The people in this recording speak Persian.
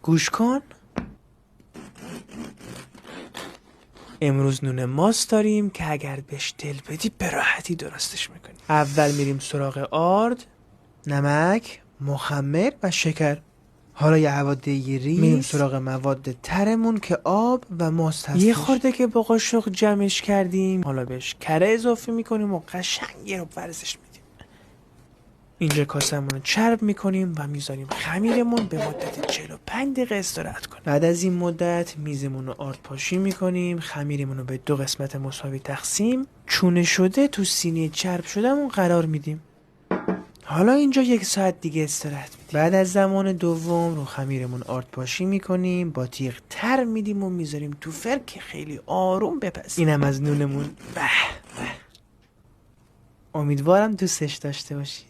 گوش کن. امروز نون ماست داریم که اگر بهش دل بدی به راحتی درستش میکنیم. اول میریم سراغ آرد، نمک، مخمر و شکر. حالا یه حواده ریز میریم سراغ مواد ترمون که آب و ماست هستش. یه خورده که با قاشق جمعش کردیم، حالا بهش کره اضافه میکنیم و قشنگ یه رو ورزش میدیم. اینجا کاسمون رو چرب میکنیم و میذاریم خمیرمون به مدت 45 دقیقه استراحت کنه. بعد از این مدت میزمون رو آرد پاشی میکنیم، خمیرمون رو به 2 قسمت مساوی تقسیم، چونه شده تو سینی چرب شدهمون قرار میدیم. حالا اینجا 1 ساعت دیگه استراحت میدیم. بعد از زمان دوم رو خمیرمون آرد پاشی میکنیم، با تیغ تر میدیم و میذاریم تو فرن که خیلی آروم بپزه. اینم از نونمون. به به. امیدوارم دوستش داشته باشی.